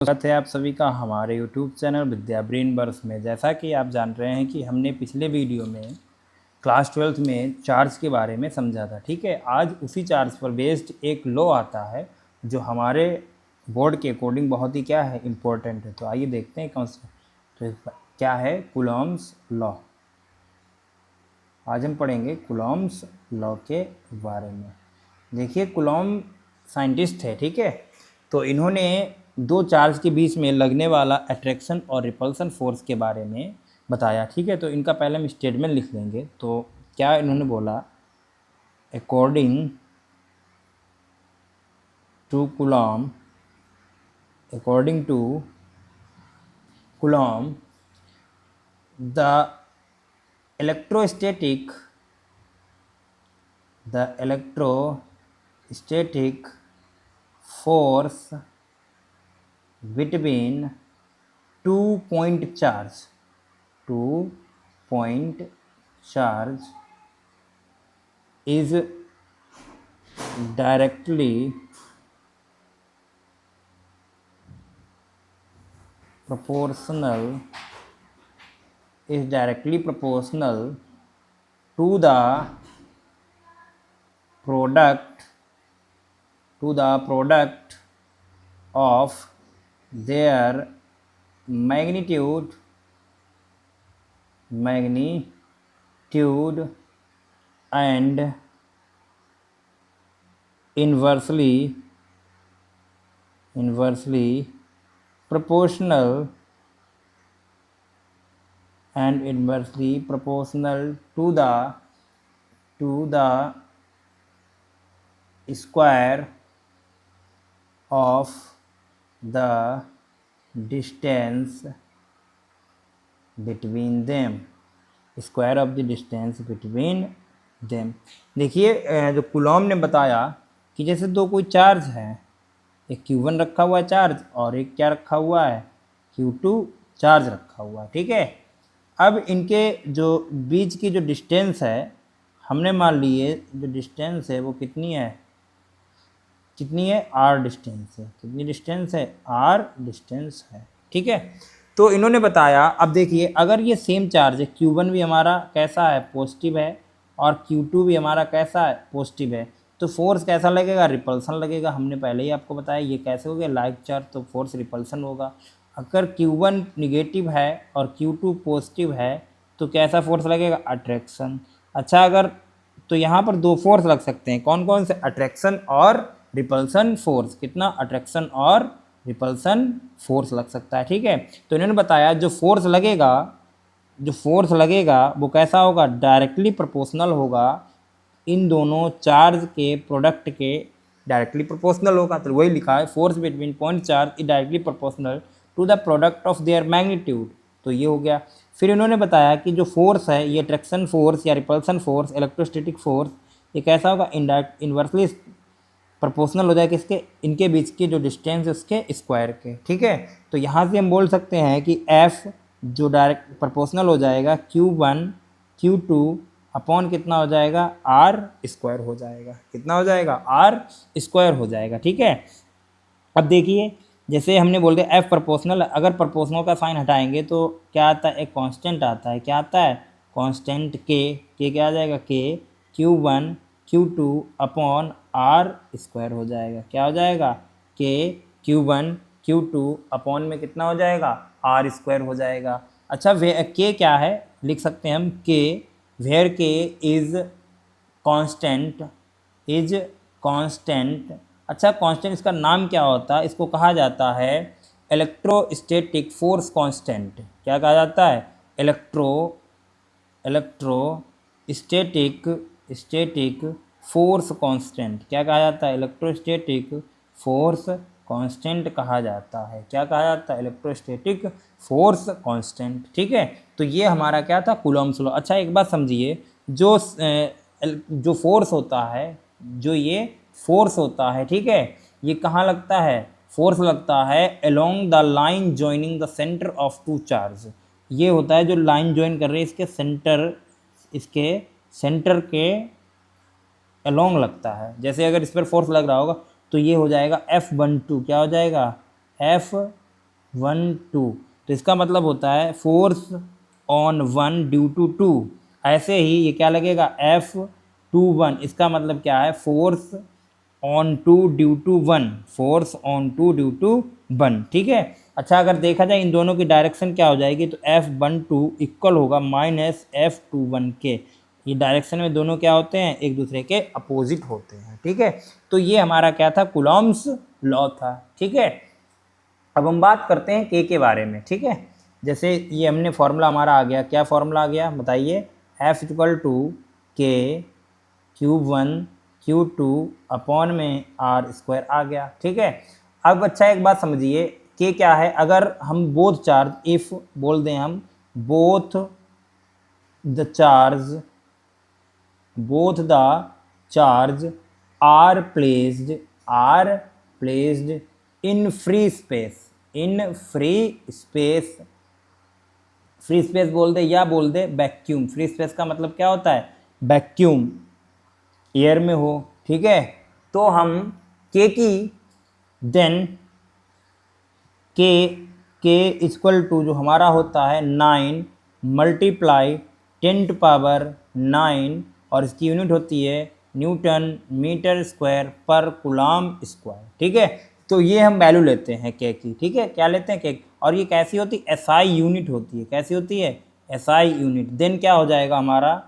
स्वागत है आप सभी का हमारे YouTube चैनल विद्या ब्रेन वर्स में। जैसा कि आप जान रहे हैं कि हमने पिछले वीडियो में क्लास 12th में चार्ज के बारे में समझा था। ठीक है, आज उसी चार्ज पर बेस्ड एक लॉ आता है जो हमारे बोर्ड के अकॉर्डिंग बहुत ही क्या है, इम्पोर्टेंट है। तो आइए देखते हैं कौन सा तो क्या है, कूलॉम्स लॉ। आज हम पढ़ेंगे कूलॉम्स लॉ के बारे में। देखिए, कूलॉम साइंटिस्ट है, ठीक है। तो इन्होंने दो चार्ज के बीच में लगने वाला अट्रैक्शन और रिपल्सन फोर्स के बारे में बताया, ठीक है। तो इनका पहले हम स्टेटमेंट लिख लेंगे। तो क्या इन्होंने बोला, according to Coulomb the electrostatic force between two-point charge is directly proportional to the product of their magnitude and inversely proportional to the square of the distance between them। देखिए, जो कूलॉम ने बताया कि जैसे दो कोई चार्ज है, एक Q1 रखा हुआ है चार्ज और एक क्या रखा हुआ है, Q2 चार्ज रखा हुआ है, ठीक है। अब इनके जो बीच की जो डिस्टेंस है, हमने मान लिए जो डिस्टेंस है वो कितनी है R डिस्टेंस है। कितनी डिस्टेंस है? R डिस्टेंस है, ठीक है। तो इन्होंने बताया, अब देखिए, अगर ये सेम चार्ज है, Q1 भी हमारा कैसा है, पॉजिटिव है, और Q2 भी हमारा कैसा है, पॉजिटिव है, तो फोर्स कैसा लगेगा? रिपल्सन लगेगा। हमने पहले ही आपको बताया ये कैसे हो गया, लाइक चार्ज, तो फोर्स रिपल्सन होगा। अगर Q1 निगेटिव है और Q2 पॉजिटिव है तो कैसा फोर्स लगेगा? अट्रैक्शन। अच्छा, अगर तो यहाँ पर दो फोर्स लग सकते हैं, कौन कौन से? अट्रैक्शन और रिपल्सन फोर्स। कितना? अट्रैक्शन और रिपल्सन फोर्स लग सकता है, ठीक है। तो इन्होंने बताया जो फोर्स लगेगा वो कैसा होगा? डायरेक्टली प्रोपोर्शनल होगा, इन दोनों चार्ज के प्रोडक्ट के डायरेक्टली प्रोपोर्शनल होगा। तो वही लिखा है, force between point charge is directly proportional to the product of their magnitude. तो ये हो गया। फिर इन्होंने बताया कि जो फोर्स है, ये अट्रैक्शन फोर्स या रिपल्सन फोर्स, इलेक्ट्रोस्टैटिक फोर्स, ये कैसा होगा? इन्वर्सली प्रोपोर्शनल हो जाएगा किसके? इनके बीच की जो डिस्टेंस है उसके स्क्वायर के, ठीक है। तो यहाँ से हम बोल सकते हैं कि F जो डायरेक्ट प्रोपोर्शनल हो जाएगा Q1 Q2 अपॉन कितना हो जाएगा? R स्क्वायर हो जाएगा। कितना हो जाएगा? R स्क्वायर हो जाएगा, ठीक है। अब देखिए, जैसे हमने बोल दिया F प्रोपोर्शनल, अगर प्रोपोर्शनल का साइन हटाएंगे तो क्या आता है? एक कांस्टेंट आता है। क्या आता है? कांस्टेंट के क्या आ जाएगा? के Q1 Q2 upon R square हो जाएगा। क्या हो जाएगा? के Q1 Q2 अपॉन में कितना हो जाएगा? R स्क्वायर हो जाएगा। अच्छा, के क्या है? लिख सकते हैं हम के, वेयर के इज कांस्टेंट। अच्छा, कांस्टेंट इसका नाम क्या होता है? इसको कहा जाता है इलेक्ट्रोस्टैटिक फोर्स कांस्टेंट। क्या कहा जाता है? Electrostatic force constant. क्या कहा जाता है? इलेक्ट्रोस्टैटिक फोर्स कांस्टेंट कहा जाता है। क्या कहा जाता है? इलेक्ट्रोस्टैटिक फोर्स कांस्टेंट, ठीक है। तो ये हमारा क्या था? Coulomb's law. अच्छा, एक बात समझिए, जो फोर्स होता है, ये फोर्स होता है, ठीक है, ये कहाँ लगता है? फोर्स लगता है along the line joining the centre of two charge. ये होता है जो लाइन ज्वाइन कर रहे हैं इसके सेंटर के अलोंग लगता है। जैसे अगर इस पर फोर्स लग रहा होगा तो ये हो जाएगा F12। क्या हो जाएगा? F12 1 2, तो इसका मतलब होता है फोर्स ऑन 1 ड्यू टू 2। ऐसे ही ये क्या लगेगा F21, इसका मतलब क्या है force on 2 due to 1, force on 2 due to 1। ठीक है। अच्छा, अगर देखा जाए इन दोनों की डायरेक्शन क्या हो जाएगी, तो F12 इक्वल होगा माइनस F21 के। ये डायरेक्शन में दोनों क्या होते हैं, एक दूसरे के अपोजिट होते हैं। ठीक है। तो ये हमारा क्या था, कूलॉम्स लॉ था। ठीक है। अब हम बात करते हैं के बारे में। ठीक है। जैसे ये हमने फॉर्मूला हमारा आ गया, क्या फॉर्मूला आ गया बताइए, F इक्वल टू के Q1 Q2 अपॉन में R स्क्वायर आ गया। ठीक है। अब अच्छा एक बात समझिए, के क्या है, अगर हम बोथ चार्ज, इफ बोल दें हम both the charge are placed in free space, free space बोल दे या बोल दे वैक्यूम। फ्री स्पेस का मतलब क्या होता है, वैक्यूम, एयर में हो। ठीक है। तो हम के की देन के इक्वल टू जो हमारा होता है 9 मल्टीप्लाई 10⁻⁹, और इसकी यूनिट होती है न्यूटन मीटर स्क्वायर पर कूलॉम स्क्वायर। ठीक है। तो ये हम वैल्यू लेते हैं के की। ठीक है। क्या लेते हैं के, और ये कैसी होती है, एसआई यूनिट होती है। कैसी होती है, एसआई यूनिट। देन क्या हो जाएगा हमारा,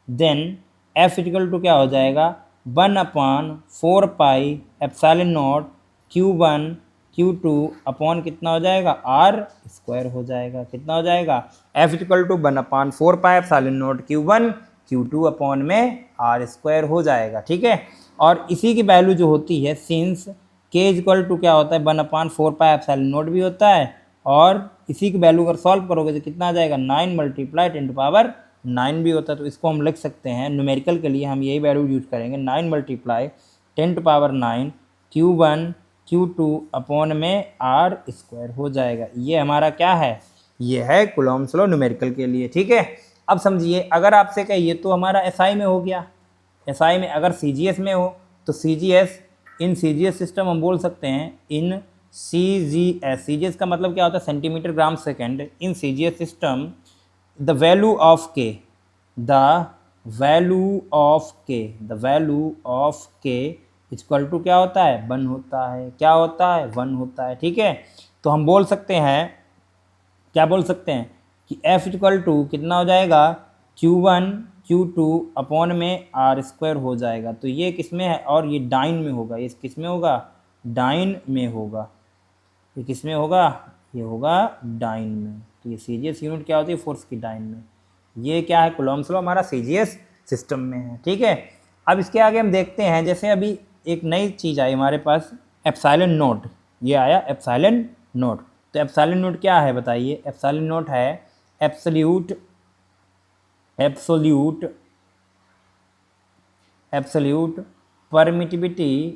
देन एफ इक्वल टू क्या हो जाएगा 1/4πε0 Q1 Q2 अपॉन कितना हो जाएगा R स्क्वायर हो जाएगा। कितना हो जाएगा, F equal to 1/4πε0 Q1 Q2 upon में R स्क्वायर हो जाएगा। ठीक है। और इसी की वैल्यू जो होती है, सिंस K इक्वल टू क्या होता है 1/4πε0 भी होता है, और इसी की वैल्यू अगर सॉल्व करोगे तो कितना आ जाएगा 9 मल्टीप्लाई 10⁻9 भी होता है। तो इसको हम लिख सकते हैं, न्यूमेरिकल के लिए हम यही वैल्यू यूज करेंगे, 9 मल्टीप्लाई 10⁻9 Q1 Q2 अपॉन में R स्क्वायर हो जाएगा। ये हमारा क्या है, ये है कूलॉम्स लॉ न्यूमेरिकल के लिए। ठीक है। अब समझिए, अगर आपसे कहिए तो हमारा एसआई में हो गया, एसआई में। अगर सीजीएस में हो तो सीजीएस, इन सीजीएस सिस्टम हम बोल सकते हैं इन सीजीएस। सीजीएस का मतलब क्या होता है, centimetre gram second. In CGS system the value of के, द वैल्यू ऑफ के इक्वल टू क्या होता है 1 होता है। क्या होता है, 1 होता है। ठीक है। तो हम बोल सकते हैं, क्या बोल सकते हैं कि F इक्वल टू कितना हो जाएगा Q1 Q2 अपॉन में R स्क्वायर हो जाएगा। तो ये किस में है, और ये डाइन में होगा। ये किस में होगा, डाइन में होगा। ये किस में होगा, ये होगा डाइन में। तो ये सीजीएस यूनिट क्या होती है, फोर्स की डाइन में। ये क्या है, कूलॉम्स लॉ हमारा सीजीएस सिस्टम में है। ठीक है। अब इसके आगे हम देखते हैं, जैसे अभी एक नई चीज़ आई हमारे पास, एप्सिलॉन नोट। ये आया एप्सिलॉन नोट। तो एप्सिलॉन नोट क्या है बताइए, एप्सिलॉन नोट है absolute permittivity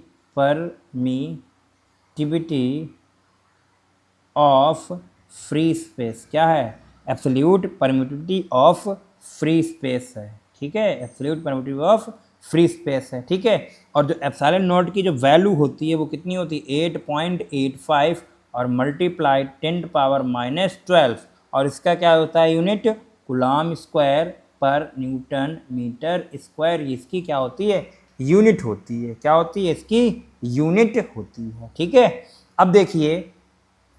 of free space. क्या है, absolute permittivity of free space है। ठीक है। Absolute permittivity of free space है। ठीक है। और जो एप्सिलॉन नोट की जो वैल्यू होती है वो कितनी होती है 8.85 और मल्टीप्लाई 10⁻⁻12, और इसका क्या होता है यूनिट, कूलॉम स्क्वायर पर न्यूटन मीटर स्क्वायर। इसकी क्या होती है, यूनिट होती है। क्या होती है, इसकी यूनिट होती है। ठीक है। अब देखिए,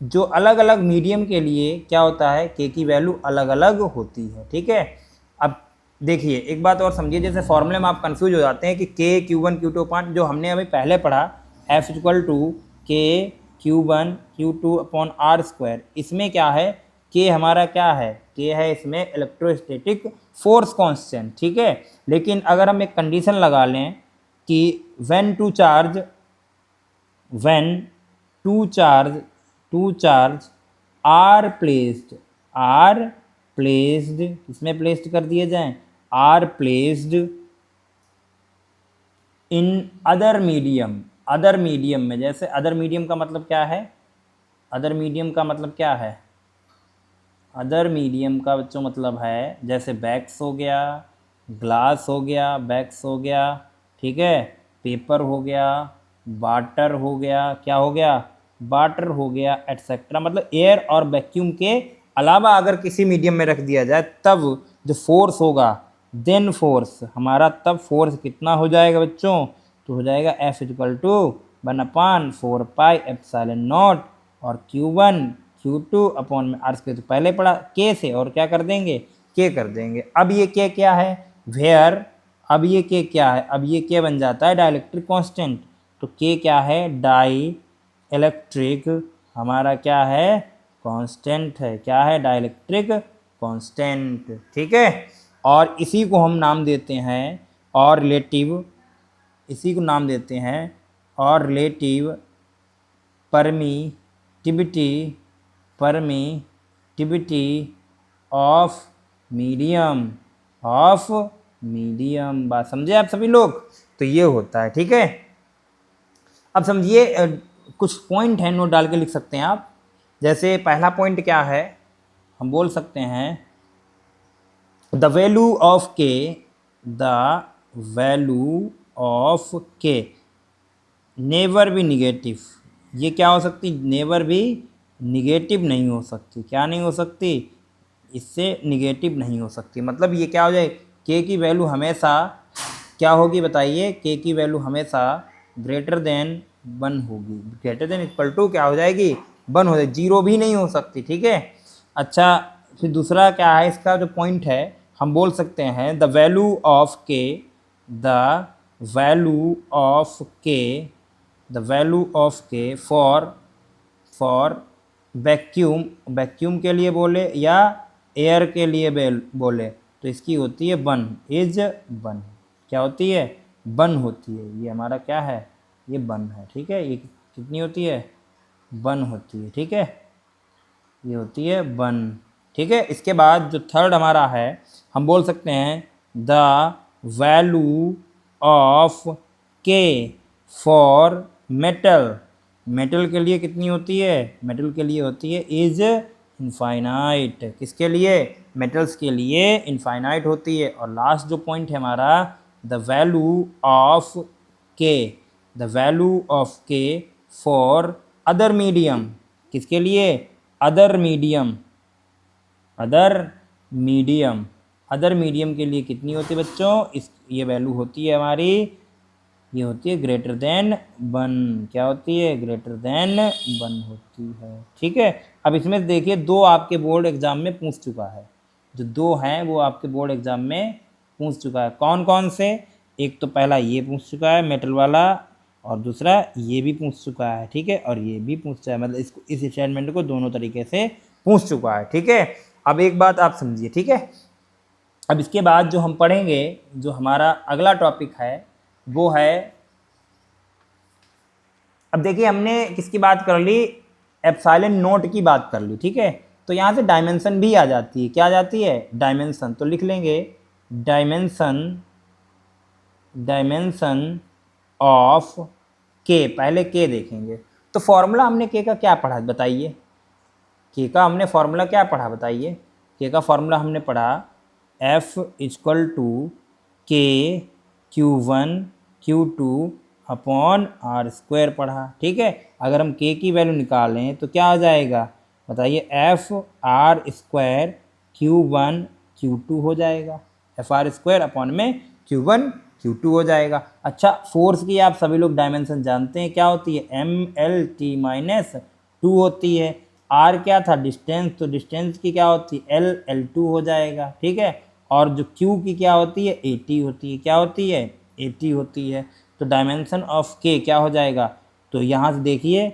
जो अलग अलग मीडियम के लिए क्या होता है, के की वैल्यू अलग अलग होती है। ठीक है। अब देखिए एक बात और समझिए, जैसे फॉर्मूले में आप कंफ्यूज हो जाते हैं कि के Q1 Q2 अपॉन, जो हमने अभी पहले पढ़ा F इक्वल टू के Q1 Q2 upon R square, इसमें क्या है, के हमारा क्या है, के है इसमें इलेक्ट्रोस्टैटिक फोर्स कांस्टेंट। ठीक है। लेकिन अगर हम एक कंडीशन लगा लें कि when two charge are placed किसमें प्लेस्ड कर दिए जाएं, are placed in other medium में। जैसे अदर मीडियम का मतलब क्या है, अदर मीडियम का मतलब क्या है, अदर मीडियम का बच्चों मतलब है जैसे बैक्स हो गया, ग्लास हो गया, बैक्स हो गया। ठीक है। पेपर हो गया, वाटर हो गया, क्या हो गया, वाटर हो गया एटसेट्रा, मतलब एयर और वैक्यूम के अलावा अगर किसी मीडियम में रख दिया जाए तब जो फोर्स होगा, देन फोर्स हमारा, तब फोर्स कितना हो जाएगा बच्चों, तो हो जाएगा F equal to 1/4 pi epsilon naught और Q1 Q2 अपॉन में आर स्क्वायर, तो पहले पढ़ा के से और क्या कर देंगे, के कर देंगे। अब ये के क्या है, वेयर, अब ये के क्या है, अब ये के बन जाता है डाइलेक्ट्रिक कांस्टेंट, तो के क्या है, डाई इलेक्ट्रिक हमारा क्या है, कांस्टेंट है, क्या है, डाइलेक्ट्रिक कांस्टेंट, ठीक है। और इसी को हम नाम देते हैं और रिलेटिव, इसी को नाम देते हैं और relative permittivity, permittivity of medium, of medium. बात समझे आप सभी लोग, तो ये होता है, ठीक है। अब समझिए कुछ पॉइंट है, नोट डाल के लिख सकते हैं आप। जैसे पहला पॉइंट क्या है, हम बोल सकते हैं द वैल्यू ऑफ के, द वैल्यू ऑफ के नेवर भी निगेटिव, ये क्या हो सकती, नेवर भी निगेटिव नहीं हो सकती, क्या नहीं हो सकती, इससे निगेटिव नहीं हो सकती। मतलब ये क्या हो जाए, के की वैल्यू हमेशा क्या होगी बताइए, के की वैल्यू हमेशा ग्रेटर देन 1 होगी, ग्रेटर देन इक्वल टू क्या हो जाएगी, 1 हो जाएगी, 0 भी नहीं हो सकती, ठीक है। अच्छा फिर दूसरा क्या है, इसका जो पॉइंट है, हम बोल सकते हैं द वैल्यू ऑफ के, द वैल्यू ऑफ के, द वैल्यू ऑफ के फॉर वैक्यूम, वैक्यूम के लिए बोले या एयर के लिए बोले, तो इसकी होती है 1, इज 1, क्या होती है, 1 होती है, ये हमारा क्या है, ये 1 है, ठीक है। ये कितनी होती है, 1 होती है, ठीक है, ये होती है 1, ठीक है। इसके बाद जो थर्ड हमारा है, हम बोल सकते हैं द वैल्यू ऑफ के फॉर मेटल, मेटल के लिए कितनी होती है, मेटल के लिए होती है इज इनफाइनाइट, किसके लिए, मेटल्स के लिए इनफाइनाइट होती है। और लास्ट जो पॉइंट है हमारा, द वैल्यू ऑफ के, द वैल्यू ऑफ के फॉर अदर मीडियम, किसके लिए, other medium, other medium, other medium के लिए कितनी होती है बच्चों, इस ये वैल्यू होती है हमारी, ये होती है ग्रेटर देन 1, क्या होती है, ग्रेटर देन 1 होती है, ठीक है। अब इसमें देखिए दो आपके बोर्ड एग्जाम में पूछ चुका है, जो दो हैं वो आपके बोर्ड एग्जाम में पूछ चुका है, कौन कौन से, एक तो पहला ये पूछ चुका है मेटल वाला, और दूसरा ये भी पूछ चुका है, ठीक है, और ये भी पूछ चुका है, मतलब इसको, इस स्टेटमेंट को दोनों तरीके से पूछ चुका है, ठीक है। अब एक बात आप समझिए, ठीक है। अब इसके बाद जो हम पढ़ेंगे, जो हमारा अगला टॉपिक है वो है, अब देखिए हमने किसकी बात कर ली, एप्सिलॉन नोट की बात कर ली, ठीक है। तो यहाँ से डायमेंशन भी आ जाती है, क्या आ जाती है, डायमेंशन, तो लिख लेंगे डायमेंशन, डायमेंशन ऑफ के, पहले के देखेंगे। तो फॉर्मूला हमने के का क्या पढ़ा बताइए, के का हमने फॉर्मूला क्या पढ़ा बताइए, के का फॉर्मूला हमने पढ़ा F इक्वल टू के Q1 Q2 upon R square पढ़ा, ठीक है। अगर हम के की वैल्यू निकालें तो क्या आ जाएगा बताइए, F are square Q1 Q2 हो जाएगा, एफ आर स्क्वायर अपॉन में Q1 Q2 हो जाएगा। अच्छा फोर्स की आप सभी लोग डायमेंशन जानते हैं, क्या होती है, MLT-2 होती है। आर क्या था, डिस्टेंस, तो डिस्टेंस की क्या होती है, L2 हो जाएगा, ठीक है। और जो Q की क्या होती है, AT होती है, क्या होती है, AT होती है। तो डायमेंशन ऑफ के क्या हो जाएगा, तो यहाँ से देखिए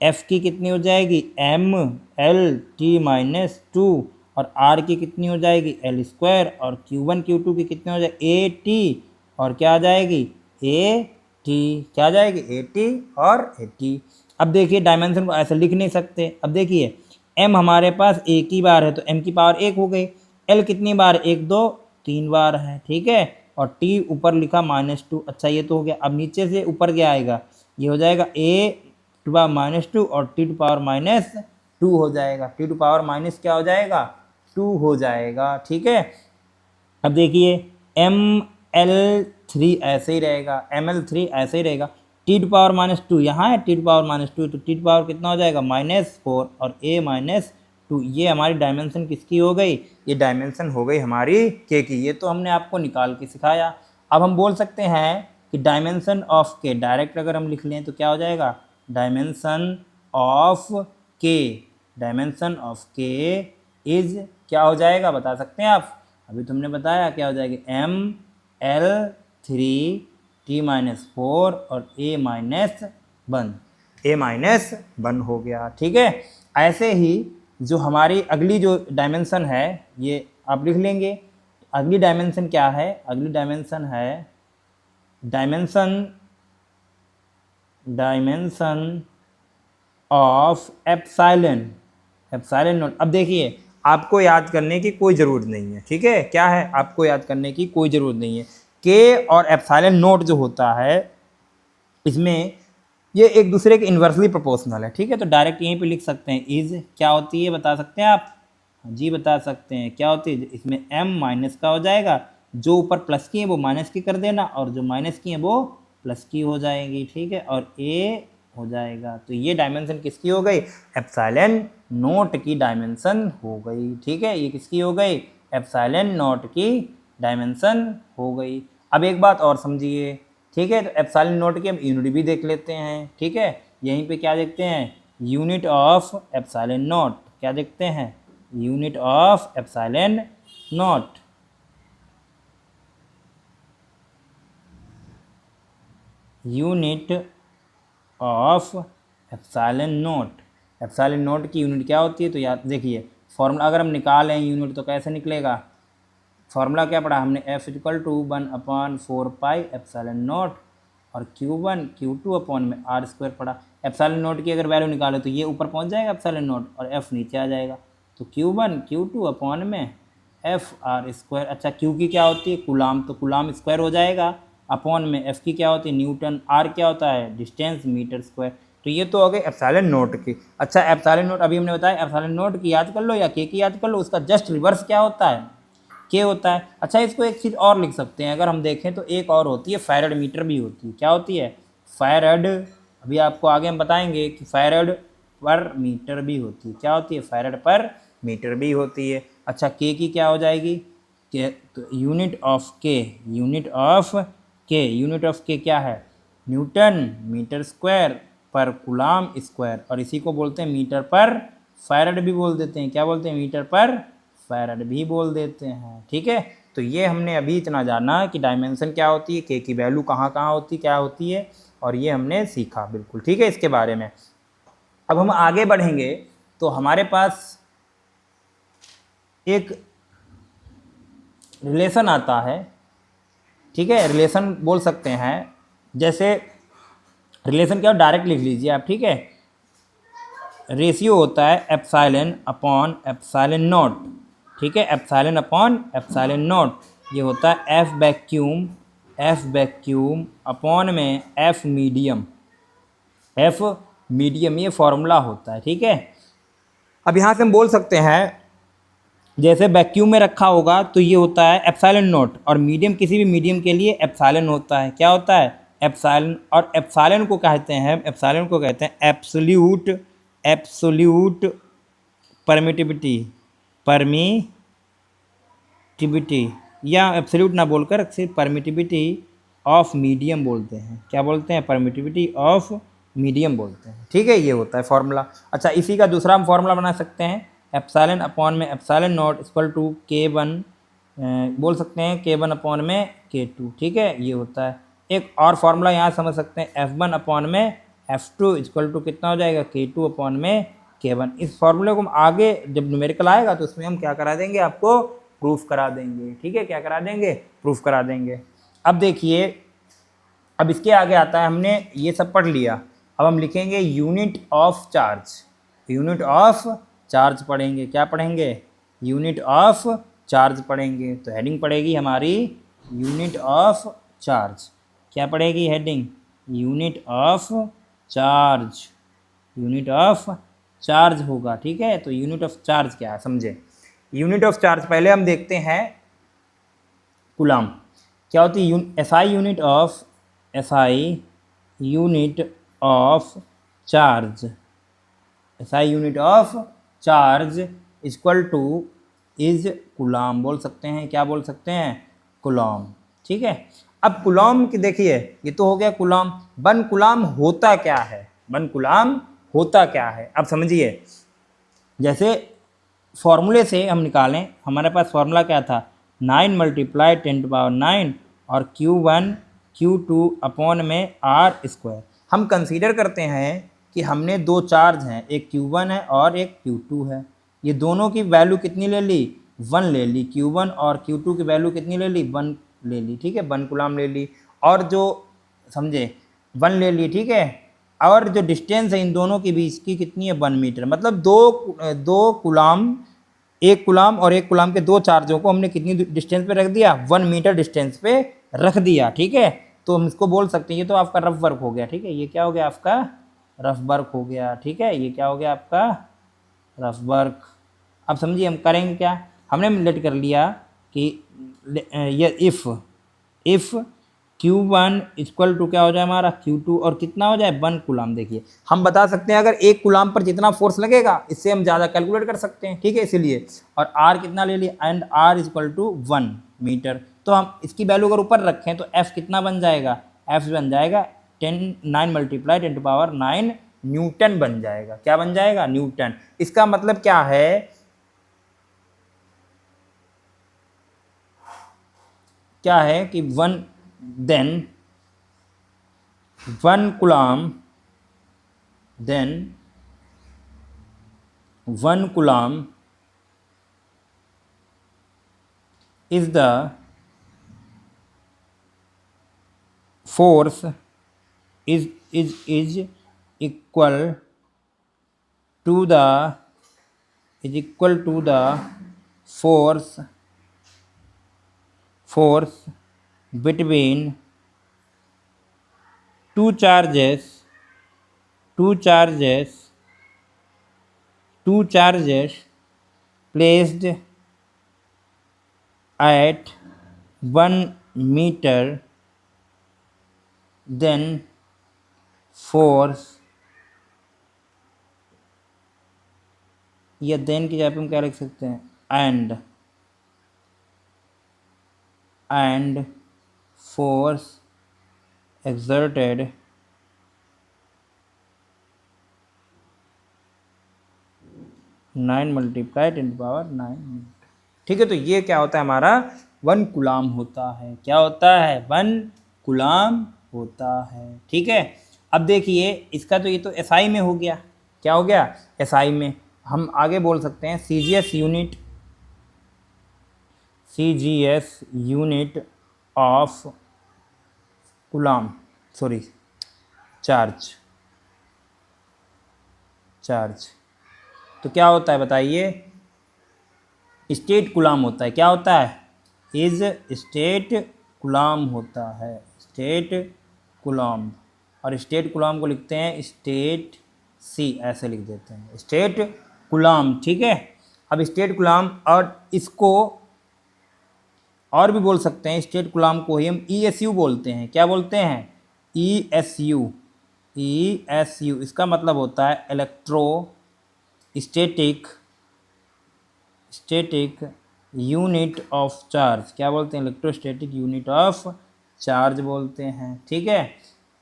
F की कितनी हो जाएगी, MLT-2, और R की कितनी हो जाएगी, L स्क्वायर, और Q1 Q2 की कितनी हो जाएगी, AT, और क्या आ जाएगी, AT, क्या आ जाएगी, AT और AT। अब देखिए डायमेंशन को ऐसे लिख नहीं सकते, अब देखिए m हमारे पास एक ही बार है तो m की पावर 1 हो गई, l कितनी बार, 1 2 3 बार है, ठीक है, और t ऊपर लिखा -2, अच्छा ये तो हो गया। अब नीचे से ऊपर क्या आएगा, ये हो जाएगा a⁻2 और t⁻2 हो जाएगा, t⁻- क्या हो जाएगा, 2 हो जाएगा, ठीक है। अब देखिए ML3 ऐसे ही रहेगा, ML3 ऐसे ही रहेगा, t⁻², यहाँ है t⁻², तो t⁻, कितना हो जाएगा -4 और a -2। ये हमारी डायमेंशन किसकी हो गई? ये डायमेंशन हो गई हमारी k की। ये तो हमने आपको निकाल के सिखाया। अब हम बोल सकते हैं कि डायमेंशन ऑफ k, डायरेक्ट अगर हम लिख लें तो क्या हो जाएगा? Dimension of k, dimension of k is क्या हो जाएगा बता सकते हैं आप? अभी तुमने बताया क्या हो जाएगी? ml3t-4 और a-1 हो गया। ठीक है, ऐसे ही जो हमारी अगली जो डायमेंशन है ये आप लिख लेंगे। अगली डायमेंशन क्या है? अगली डायमेंशन है डायमेंशन ऑफ एप्सिलॉन नॉट। अब देखिए, आपको याद करने की कोई ज़रूरत नहीं है। ठीक है, क्या है? आपको याद करने की कोई ज़रूरत नहीं है। के और एप्सिलॉन नॉट जो होता है इसमें ये एक दूसरे के इन्वर्सली प्रोपोर्शनल है। ठीक है, तो डायरेक्ट यहीं पे लिख सकते हैं। इज क्या होती है बता सकते हैं आप? जी बता सकते हैं क्या होती है? इसमें m माइनस का हो जाएगा, जो ऊपर प्लस की है वो माइनस की कर देना, और जो माइनस की है वो प्लस की हो जाएगी। ठीक है, और a हो जाएगा। तो ये डायमेंशन किसकी हो गई? एप्सिलॉन नॉट की डायमेंशन हो गई। ठीक है, ये किसकी हो गई? एप्सिलॉन नॉट की डायमेंशन हो गई। अब एक बात और समझिए। ठीक है, तो एप्सिलॉन नॉट की हम यूनिट भी देख लेते हैं। ठीक है, यहीं पे क्या देखते हैं? Unit of epsilon not. क्या देखते हैं? Unit of epsilon not. Unit of epsilon not. Epsilon not की यूनिट क्या होती है? तो याद देखिए, फॉर्मूला अगर हम निकालें यूनिट तो कैसे निकलेगा? फॉर्मूला क्या पढ़ा हमने? F=1/4 पाई एप्सिलॉन नॉट और Q1 Q2/r² पढ़ा। एप्सिलॉन नॉट की अगर वैल्यू निकालो तो ये ऊपर पहुंच जाएगा एप्सिलॉन नॉट, और F नीचे आ जाएगा। तो Q1 Q2/F r²। अच्छा, Q की क्या होती है? कूलाम, तो कूलाम स्क्वायर हो जाएगा। अपॉन में F की क्या होती है? न्यूटन। R क्या होता है? Distance, metre square. तो ये तो हो गई एप्सिलॉन नॉट की। अच्छा, एप्सिलॉन नॉट अभी हमने बताया, एप्सिलॉन नॉट की याद कर लो या के की याद कर लो, उसका जस्ट रिवर्स क्या होता है? के होता है। अच्छा, इसको एक चीज़ और लिख सकते हैं, अगर हम देखें तो एक और होती है, फैरड मीटर भी होती है। क्या होती है? फैरड। अभी आपको आगे हम बताएंगे कि फैरड पर मीटर भी होती है। क्या होती है? फैरड पर मीटर भी होती है। अच्छा, के की क्या हो जाएगी? के, तो यूनिट ऑफ के, यूनिट ऑफ के क्या है? न्यूटन मीटर स्क्वायर पर कूलाम स्क्वायर, और इसी को बोलते हैं मीटर पर फैरड भी बोल देते हैं। क्या बोलते हैं? मीटर पर फैरड भी बोल देते हैं। ठीक है, तो ये हमने अभी इतना जाना कि डायमेंशन क्या होती है, के की वैल्यू कहाँ कहाँ होती, क्या होती है, और ये हमने सीखा बिल्कुल। ठीक है, इसके बारे में। अब हम आगे बढ़ेंगे तो हमारे पास एक रिलेशन आता है। ठीक है, रिलेशन बोल सकते हैं, जैसे रिलेशन क्या हो, डायरेक्ट लिख लीजिए आप। ठीक है, रेशियो होता है एप्सिलॉन अपॉन एप्सिलॉन नॉट। ठीक है, एप्सिलॉन अपॉन एप्सिलॉन नॉट, ये होता है एफ वैक्यूम अपॉन में एफ मीडियम। ये फॉर्मूला होता है। ठीक है, अब यहाँ से हम बोल सकते हैं, जैसे वैक्यूम में रखा होगा तो ये होता है एप्सिलॉन नॉट, और मीडियम, किसी भी मीडियम के लिए एप्सिलॉन होता है। क्या होता है? एप्सिलॉन। और एप्सिलॉन को कहते हैं एब्सोल्यूट परमिटिविटी, या एब्सोल्यूट ना बोलकर सिर्फ परमिटिविटी ऑफ मीडियम बोलते हैं। क्या बोलते हैं? परमिटिविटी ऑफ मीडियम बोलते हैं। ठीक है, ये होता है फॉर्मूला। अच्छा, इसी का दूसरा हम फॉर्मूला बना सकते हैं, एप्सिलॉन अपॉन में epsilon naught equal to K1, बोल सकते हैं K1 अपॉन में K2। ठीक है, ये होता है। एक और फॉर्मूला यहाँ समझ सकते हैं, F1 अपॉन में F2 इक्वल टू कितना हो जाएगा? K2 अपॉन में K1। इस फॉर्मूले को हम आगे जब न्यूमेरिकल आएगा तो उसमें हम क्या करा देंगे? आपको प्रूफ करा देंगे। ठीक है, क्या करा देंगे? प्रूफ करा देंगे। अब देखिए, अब इसके आगे आता है, हमने ये सब पढ़ लिया, अब हम लिखेंगे unit of charge. Unit of charge पढ़ेंगे। क्या पढ़ेंगे? यूनिट ऑफ चार्ज पढ़ेंगे। तो हेडिंग पड़ेगी हमारी यूनिट ऑफ चार्ज। क्या पड़ेगी heading? Unit of charge. Unit of charge होगा। ठीक है, तो यूनिट ऑफ चार्ज क्या है समझे। यूनिट ऑफ चार्ज पहले हम देखते हैं कूलाम क्या होती है। SI unit of SI unit of charge, SI unit of charge equal two is coulomb बोल सकते हैं। क्या बोल सकते हैं? कूलम। ठीक है, अब कूलम की देखिए, ये तो हो गया कूलम। 1 कूलम होता क्या है? 1 कूलम होता क्या है? अब समझिए, जैसे फॉर्मूले से हम निकालें, हमारे पास फॉर्मूला क्या था? 9 मल्टीप्लाई 10⁻9 और Q1 Q2 अपॉन में R²। हम कंसीडर करते हैं कि हमने दो चार्ज हैं, एक Q1 है और एक Q2 है। ये दोनों की वैल्यू कितनी ले ली? 1 ले ली। Q1 और Q2 की वैल्यू कितनी ले ली? 1 ले ली। ठीक है, 1 कूलम ले ली। और जो समझे 1 ले ली। ठीक है, और जो डिस्टेंस है इन दोनों के बीच की कितनी है? 1 मीटर। मतलब दो कूलम, एक कूलम और एक कूलम के दो चार्जों को हमने कितनी डिस्टेंस पे रख दिया? 1 मीटर डिस्टेंस पे रख दिया। ठीक है, तो हम इसको बोल सकते हैं ये तो आपका रफ वर्क हो गया। ठीक है, ये क्या हो गया? आपका रफ वर्क हो गया। ठीक है, ये क्या हो गया? आपका रफ वर्क। अब समझिए हम करेंगे क्या? हमने लेट कर लिया कि ये इफ़ Q1 इक्वल टू क्या हो जाए हमारा? Q2 और कितना हो जाए? 1 कूलम। देखिए हम बता सकते हैं अगर एक कूलम पर जितना फोर्स लगेगा, इससे हम ज़्यादा कैलकुलेट कर सकते हैं। ठीक है, इसीलिए। और R कितना ले लिया? And R equal to 1 metre. तो हम इसकी वैल्यू अगर ऊपर रखें तो F कितना बन जाएगा? F बन जाएगा 9 मल्टीप्लाई 10⁻9 न्यूटन बन जाएगा। क्या बन जाएगा? न्यूटन। इसका मतलब क्या है? क्या है कि 1 coulomb is the force is equal to the force between two charges placed at 1 meter, then force, या देन की जगह पे हम क्या लिख सकते हैं? And force exerted nine multiply 10⁻9। ठीक है, तो ये क्या होता है हमारा? 1 कूलम होता है। क्या होता है? 1 कूलम होता है। ठीक है, अब देखिए इसका तो ये तो SI में हो गया। क्या हो गया? SI में। हम आगे बोल सकते हैं CGS unit of coulomb, sorry charge. तो क्या होता है बताइए? स्टेट कूलम होता है। क्या होता है? इज स्टेट कूलम होता है। State coulomb. और स्टेट कूलम को लिखते हैं स्टेट C, ऐसे लिख देते हैं स्टेट कूलम। ठीक है, अब स्टेट कूलम, और इसको और भी बोल सकते हैं, स्टेट कूलम को ही हम ESU बोलते हैं। क्या बोलते हैं? ESU। इसका मतलब होता है स्टैटिक यूनिट ऑफ चार्ज। क्या बोलते हैं? इलेक्ट्रोस्टैटिक यूनिट ऑफ चार्ज बोलते हैं। ठीक है,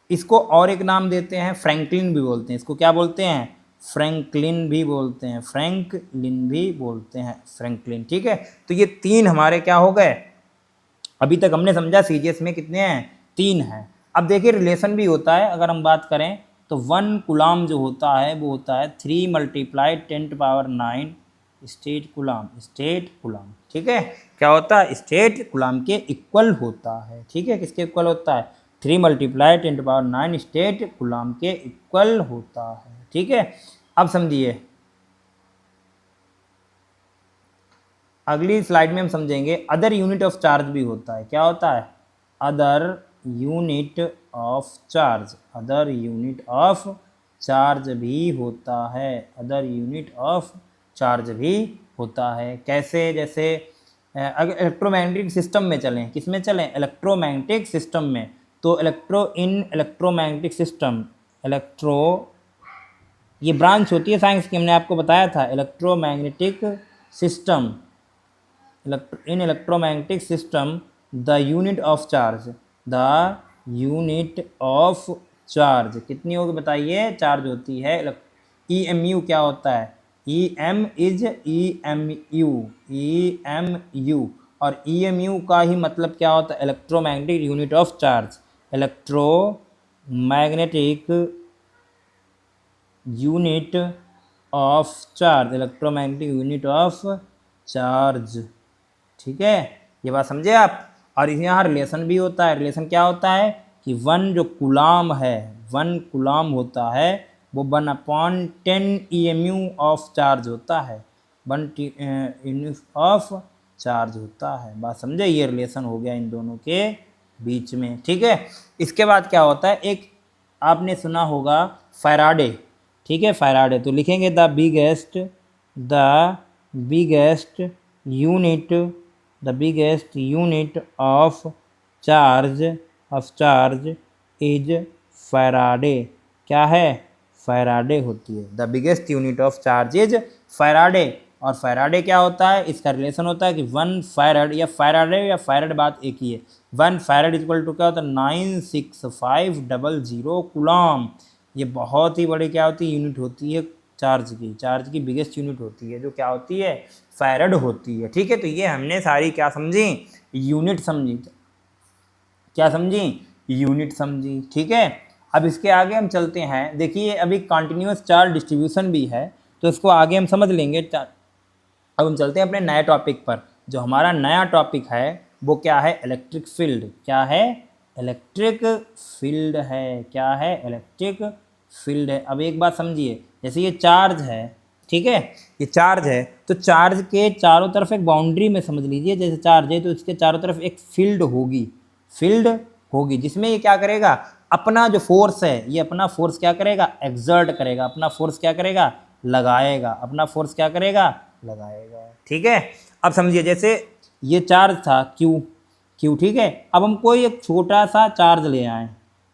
इसको और एक नाम देते हैं, फ्रैंकलिन भी बोलते हैं। इसको क्या बोलते हैं? फ्रैंकलिन भी बोलते हैं। फ्रैंकलिन। ठीक है, तो ये 3 हमारे क्या हो गए? अभी तक हमने समझा CGS में कितने हैं? 3 हैं। अब देखिए रिलेशन भी होता है। अगर हम बात करें तो 1 कूलम जो होता है वो होता है 3 मल्टीप्लाई 10⁻9 स्टेट कूलम। ठीक है, क्या होता है? स्टेट कूलम के इक्वल होता है। ठीक है, किसके इक्वल होता है? 3 मल्टीप्लाई 10⁻9 स्टेट कूलम के इक्वल होता है। ठीक है, अब समझिए अगली स्लाइड में हम समझेंगे अदर यूनिट ऑफ चार्ज भी होता है। क्या होता है? अदर यूनिट ऑफ चार्ज भी होता है। कैसे? जैसे अगर इलेक्ट्रोमैग्नेटिक सिस्टम में चलें, किस में चलें? इलेक्ट्रोमैग्नेटिक सिस्टम में, तो इलेक्ट्रोमैग्नेटिक सिस्टम, ये ब्रांच होती है साइंस की, हमने आपको बताया था। Electromagnetic system, in electromagnetic system the unit of charge, the unit of charge कितनी होगी बताइए? चार्ज होती है ई एम यू। क्या होता है? E M is E M U, E M U. और ई एम यू का ही मतलब क्या होता है? Electromagnetic unit of charge, electromagnetic unit of charge, electromagnetic unit of charge. ठीक है, ये बात समझे आप। और यहाँ रिलेशन भी होता है। रिलेशन क्या होता है कि वन जो कुलाम है, वन कुलाम होता है वो 1/10 EMU ऑफ चार्ज होता है, 1 यूनिट ऑफ चार्ज होता है। बात समझे, ये रिलेशन हो गया इन दोनों के बीच में। ठीक है, इसके बाद क्या होता है, एक आपने सुना होगा फैराडे। ठीक है, फैराडे तो लिखेंगे the biggest unit, the biggest unit of charge is Faraday. क्या है? फैराडे होती है। The biggest unit of charge is Faraday. और फैराडे क्या होता है? इसका रिलेशन होता है कि 1 फैराड, या फैराड बात एक ही है। 1 फैराड इक्वल टू क्या होता है? 96500 कूलम। ये बहुत ही बड़ी क्या होती है? यूनिट होती है चार्ज की बिगेस्ट यूनिट होती है, जो क्या होती है? फैराड होती है। ठीक है, तो ये हमने सारी क्या समझी? यूनिट समझी। क्या समझी? यूनिट समझी। ठीक है, अब इसके आगे हम चलते हैं। देखिए अभी कंटिन्यूस चार्ज डिस्ट्रीब्यूशन भी है, तो इसको आगे हम समझ लेंगे। अब हम चलते हैं अपने नए टॉपिक पर। जो हमारा नया टॉपिक है वो क्या है? Electric field. क्या है? इलेक्ट्रिक फील्ड है। क्या है? इलेक्ट्रिक फील्ड है। अब एक बात समझिए, जैसे ये चार्ज है, ठीक है, ये चार्ज है, तो चार्ज के चारों तरफ एक बाउंड्री में समझ लीजिए, जैसे चार्ज है तो इसके चारों तरफ एक फील्ड होगी, जिसमें ये क्या करेगा? अपना जो फोर्स है, ये अपना फोर्स क्या करेगा? एक्सर्ट करेगा। अपना फोर्स क्या करेगा? लगाएगा। अपना फोर्स क्या करेगा? लगाएगा। ठीक है, अब समझिए जैसे ये चार्ज था क्यू, ठीक है। अब हम कोई एक छोटा सा चार्ज ले आए,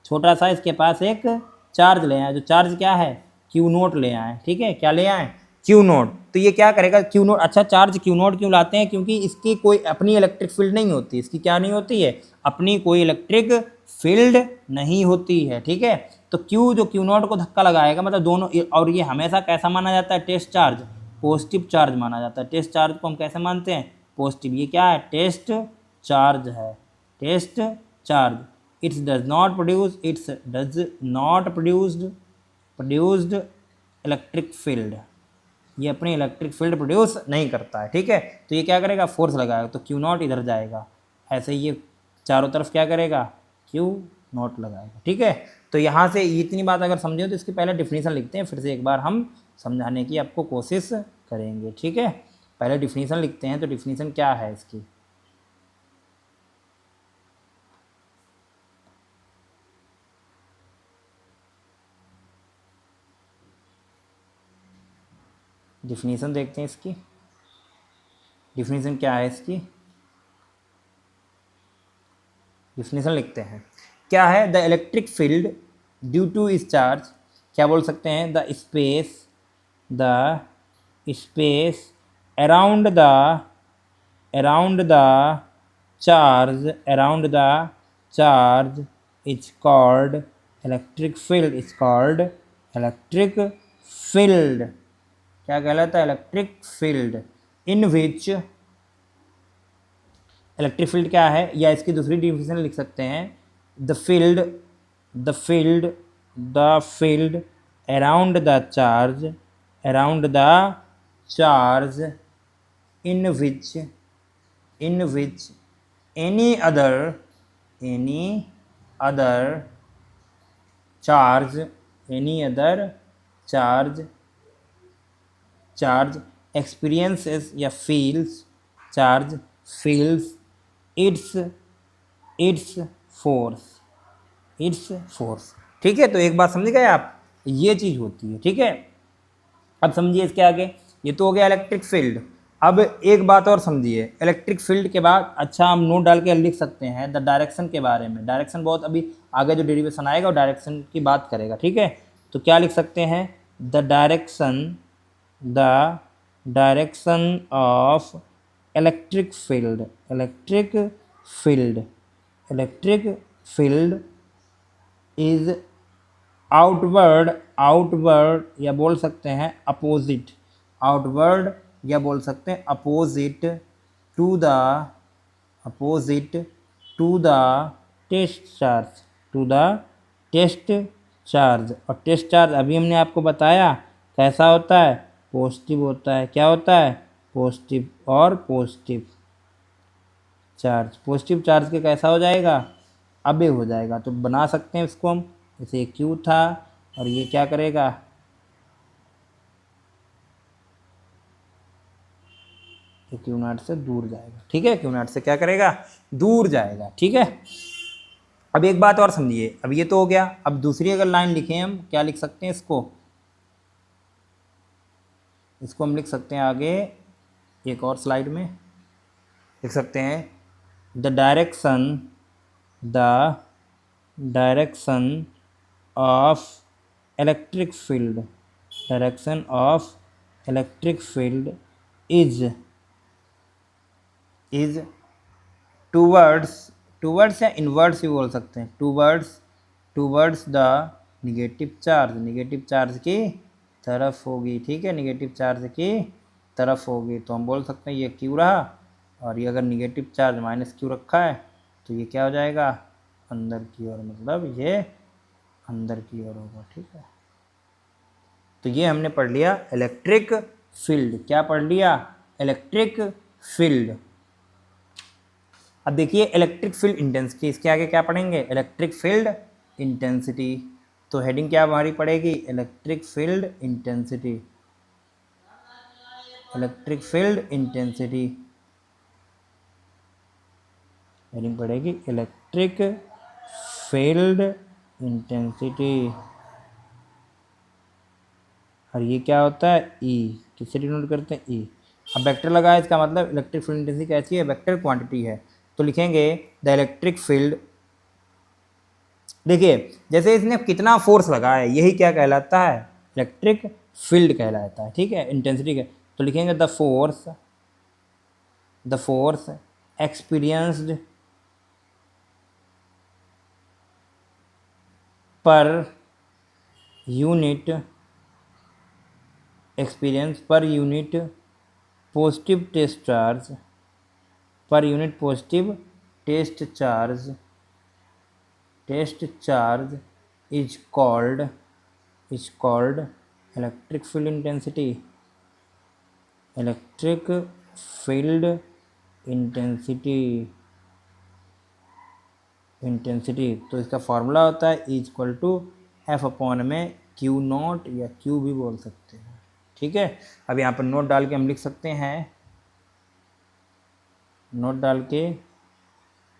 छोटा सा इसके पास एक चार्ज ले आए, जो चार्ज क्या है? Q0 ले आए। ठीक है, क्या ले आए? Q0। तो ये क्या करेगा? Q0। अच्छा, चार्ज Q0 क्यों लाते हैं? क्योंकि इसकी कोई अपनी इलेक्ट्रिक फील्ड नहीं होती। इसकी क्या नहीं होती है? अपनी कोई इलेक्ट्रिक फील्ड नहीं होती है। ठीक है, तो Q जो Q0 को धक्का लगाएगा, मतलब दोनों। और ये हमेशा कैसा माना जाता है? टेस्ट चार्ज, पॉजिटिव चार्ज माना जाता है। टेस्ट चार्ज को हम कैसे मानते हैं? पॉजिटिव। ये क्या है? टेस्ट चार्ज है, test charge. It's does not produced electric field. ये अपनी इलेक्ट्रिक फील्ड प्रोड्यूस नहीं करता है। ठीक है, तो ये क्या करेगा? फोर्स लगाएगा, तो Q0 इधर जाएगा। ऐसे ये चारों तरफ क्या करेगा? Q0 लगाएगा। ठीक है, तो यहाँ से इतनी बात अगर समझे तो इसकी पहले डिफिनीशन लिखते हैं, फिर से एक बार हम समझाने की आपको कोशिश करेंगे। ठीक है, पहले डिफिनीशन लिखते हैं। तो डिफिनीशन क्या है इसकी? डिफिनीशन देखते हैं इसकी। डिफिनीशन क्या है इसकी? डिफिनीशन लिखते हैं। क्या है? The electric field due to इस चार्ज, क्या बोल सकते हैं? The space around the charge is called electric field. क्या कहलाता है? Electric field. In which, electric field क्या है, या इसकी दूसरी डिफिनेशन लिख सकते हैं, the field around the charge in which any other charge experiences या फील्स इट्स फोर्स। ठीक है, तो एक बात समझ गए आप, ये चीज़ होती है। ठीक है, अब समझिए इसके आगे। ये तो हो गया इलेक्ट्रिक फील्ड। अब एक बात और समझिए, इलेक्ट्रिक फील्ड के बाद अच्छा हम नोट डाल के लिख सकते हैं द डायरेक्शन के बारे में। डायरेक्शन बहुत अभी आगे जो डेरिवेशन आएगा वो डायरेक्शन की बात करेगा, ठीक है। तो क्या लिख सकते हैं, the direction of electric field, electric field is outward या बोल सकते हैं अपोजिट, आउटवर्ड या बोल सकते हैं opposite to the test charge, to the test charge. और टेस्ट चार्ज अभी हमने आपको बताया कैसा होता है, पॉजिटिव होता है। क्या होता है, पॉजिटिव। और पॉजिटिव चार्ज के कैसा हो जाएगा, अबे हो जाएगा। तो बना सकते हैं इसको हम, जैसे क्यू था और ये क्या करेगा, क्यू नॉट से दूर जाएगा, ठीक है। क्यू नॉट से क्या करेगा, दूर जाएगा, ठीक है। अब एक बात और समझिए, अब ये तो हो गया। अब दूसरी अगर लाइन लिखें हम, क्या लिख सकते हैं इसको हम लिख सकते हैं आगे एक और स्लाइड में लिख सकते हैं the direction of electric field is towards या इनवर्ड्स भी बोल सकते हैं, टूवर्ड्स द निगेटिव चार्ज की तरफ होगी, ठीक है। निगेटिव चार्ज की तरफ होगी, तो हम बोल सकते हैं ये क्यू रहा, और ये अगर निगेटिव चार्ज माइनस क्यू रखा है तो ये क्या हो जाएगा, अंदर की ओर, मतलब ये अंदर की ओर होगा, ठीक है। तो ये हमने पढ़ लिया इलेक्ट्रिक फील्ड। क्या पढ़ लिया, इलेक्ट्रिक फील्ड। अब देखिए इलेक्ट्रिक फील्ड इंटेंसिटी, इसके आगे क्या पढ़ेंगे, इलेक्ट्रिक फील्ड इंटेंसिटी। तो हेडिंग क्या हमारी पड़ेगी, इलेक्ट्रिक फील्ड इंटेंसिटी, हेडिंग पड़ेगी इलेक्ट्रिक फील्ड इंटेंसिटी। और ये क्या होता है, ई, किससे डिनोट करते हैं, ई। अब वेक्टर लगा है, इसका मतलब इलेक्ट्रिक फील्ड इंटेंसिटी कैसी है, वेक्टर क्वांटिटी है। तो लिखेंगे द इलेक्ट्रिक फील्ड, देखिए जैसे इसने कितना फोर्स लगाया है, यही क्या कहलाता है, इलेक्ट्रिक फील्ड कहलाता है, ठीक है, इंटेंसिटी के। तो लिखेंगे the force experienced per unit positive test charge is called electric field intensity. तो इसका फॉर्मूला होता है is equal to F upon में क्यू नॉट, या क्यू भी बोल सकते हैं, ठीक है। अब यहाँ पर नोट डाल के हम लिख सकते हैं, नोट डाल के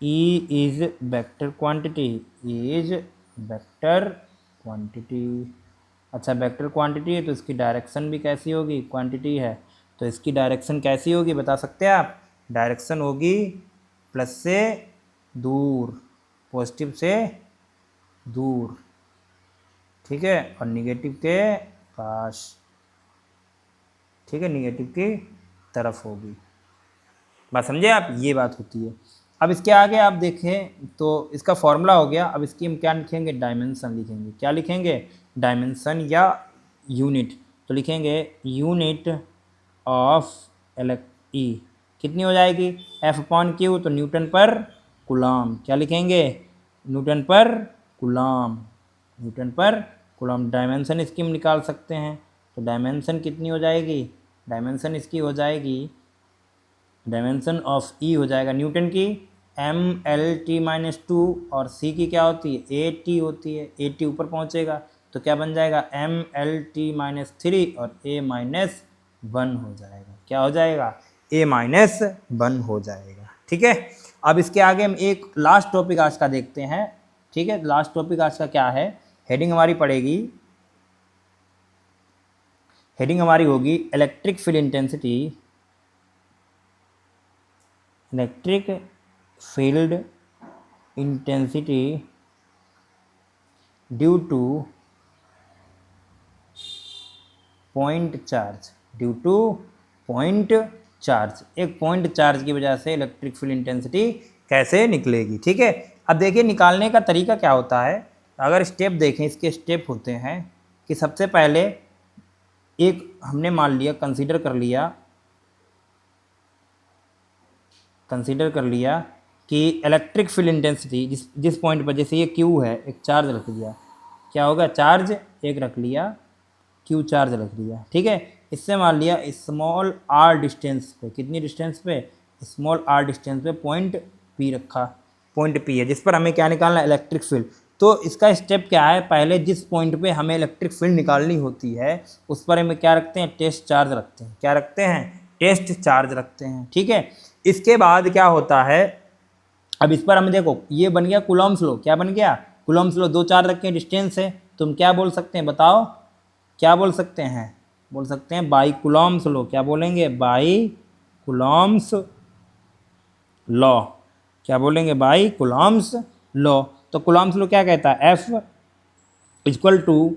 E इज वेक्टर क्वांटिटी, अच्छा वेक्टर क्वांटिटी है तो इसकी डायरेक्शन भी कैसी होगी, क्वांटिटी है तो इसकी डायरेक्शन कैसी होगी, बता सकते हैं आप, डायरेक्शन होगी प्लस से दूर, पॉजिटिव से दूर, ठीक है, और निगेटिव के पास, ठीक है, निगेटिव की तरफ होगी। बात समझे आप, ये बात होती है। अब इसके आगे आप देखें तो इसका फॉर्मूला हो गया। अब इसकी हम क्या लिखेंगे, डायमेंशन लिखेंगे। क्या लिखेंगे, डायमेंशन या यूनिट। तो लिखेंगे यूनिट ऑफ ई, कितनी हो जाएगी, एफ अपॉन क्यू, तो न्यूटन पर कूलम। क्या लिखेंगे, न्यूटन पर कूलम। डायमेंशन इसकी हम निकाल सकते हैं, तो डायमेंशन कितनी हो जाएगी, डायमेंशन इसकी हो जाएगी, डायमेंशन ऑफ ई हो जाएगा न्यूटन की ML_T-2, और सी की क्या होती है, AT होती है, AT ऊपर पहुंचेगा तो क्या बन जाएगा ML_T-3 और A-1 हो जाएगा। क्या हो जाएगा, A-1 हो जाएगा, ठीक है। अब इसके आगे हम एक लास्ट टॉपिक आज का देखते हैं, ठीक है। लास्ट टॉपिक आज का क्या है, हेडिंग हमारी पड़ेगी, हेडिंग हमारी होगी electric field intensity electric field intensity due two point charge, due two point charge, एक पॉइंट चार्ज की वजह से इलेक्ट्रिक फील्ड इंटेंसिटी कैसे निकलेगी। ठीक है, अब देखिए निकालने का तरीका क्या होता है। अगर स्टेप देखें, इसके स्टेप होते हैं कि सबसे पहले एक हमने मान लिया, कंसीडर कर लिया कि इलेक्ट्रिक फील्ड इंटेंसिटी जिस पॉइंट पर, जैसे ये क्यू है, एक चार्ज रख दिया, क्या होगा, चार्ज एक रख लिया, क्यू चार्ज रख दिया। ठीक है, इससे मान लिया स्मॉल आर डिस्टेंस पे, कितनी डिस्टेंस पे, स्मॉल आर डिस्टेंस पे पॉइंट पी रखा, पॉइंट पी है जिस पर हमें क्या निकालना है, इलेक्ट्रिक फील्ड। तो इसका स्टेप क्या है, पहले जिस पॉइंट पे हमें इलेक्ट्रिक फील्ड निकालनी होती है उस पर हमें क्या रखते हैं, टेस्ट चार्ज रखते हैं। क्या रखते हैं, टेस्ट चार्ज रखते हैं। ठीक है, इसके बाद क्या होता है, अब इस पर हम देखो, ये बन गया कूलॉम्स लॉ। क्या बन गया, कूलॉम्स लॉ। 2 चार्ज रखे हैं, डिस्टेंस है, तुम क्या बोल सकते हैं, बताओ क्या बोल सकते हैं, बोल सकते हैं बाई कूलॉम्स लॉ। क्या बोलेंगे, बाई कूलॉम्स लॉ। क्या बोलेंगे, बाई कूलॉम्स लॉ। तो कूलॉम्स लॉ क्या कहता है, F इक्वल टू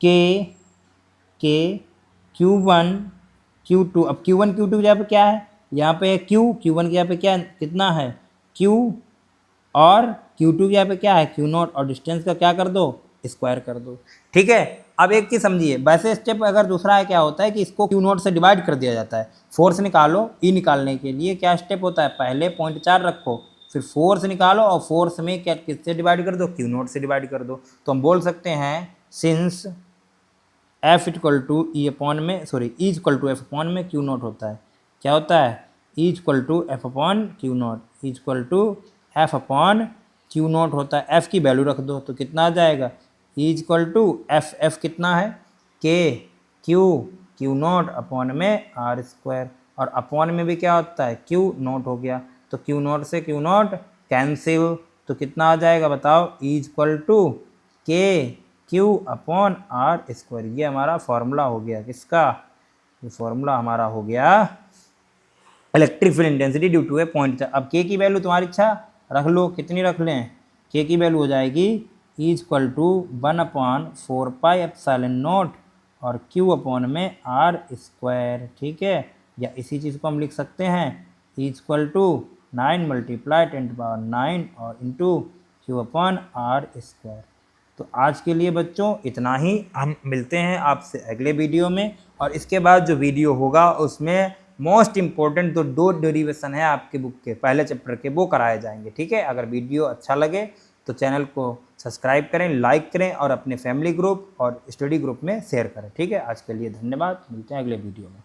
के Q1 Q2। अब Q1 Q2 यहाँ पे क्या है, यहाँ पे Q1 के यहाँ पे क्या, कितना है Q, और Q2 के यहाँ पे क्या है Q0, और डिस्टेंस का क्या कर दो, स्क्वायर कर दो। ठीक है, अब एक चीज़ समझिए, वैसे स्टेप अगर दूसरा है, क्या होता है कि इसको Q0 से डिवाइड कर दिया जाता है। फोर्स निकालो, ई निकालने के लिए क्या स्टेप होता है, पहले 0.4 रखो, फिर फोर्स निकालो, और फोर्स में क्या, किससे डिवाइड कर दो, Q0 से डिवाइड कर दो। तो हम बोल सकते हैं since F equal to E upon में, sorry E equal to F upon में Q0 होता है। क्या होता है, E equal to F upon Q0, E equal to F upon Q0 होता है। एफ की वैल्यू रख दो तो कितना आ जाएगा, ई इक्वल टू एफ कितना है, के Q0 अपॉन में आर स्क्वायर, और अपॉन में भी क्या होता है, Q0 हो गया। तो Q0 से Q0 कैंसिल, तो कितना आ जाएगा बताओ, ई इक्वल टू के Q अपॉन आर स्क्वायर। ये हमारा फॉर्मूला हो गया किसका, ये फॉर्मूला हमारा हो गया electric field intensity due to a point. अब के की वैल्यू तुम्हारी इच्छा रख लो, कितनी रख लें, के की वैल्यू हो जाएगी ई इक्वल टू 1/4πε0 और Q अपॉन में आर स्क्वायर। ठीक है, या इसी चीज़ को हम लिख सकते हैं ई इक्वल टू 9 × 10⁹ और into Q upon R square. तो आज के लिए बच्चों इतना ही, हम मिलते हैं आपसे अगले वीडियो में। और इसके बाद जो वीडियो होगा उसमें मोस्ट इम्पोर्टेंट जो 2 डेरिवेशन है आपके बुक के पहले चैप्टर के, वो कराए जाएंगे। ठीक है, अगर वीडियो अच्छा लगे तो चैनल को सब्सक्राइब करें, लाइक करें, और अपने फैमिली ग्रुप और स्टडी ग्रुप में शेयर करें। ठीक है, आज के लिए धन्यवाद, मिलते हैं अगले वीडियो में।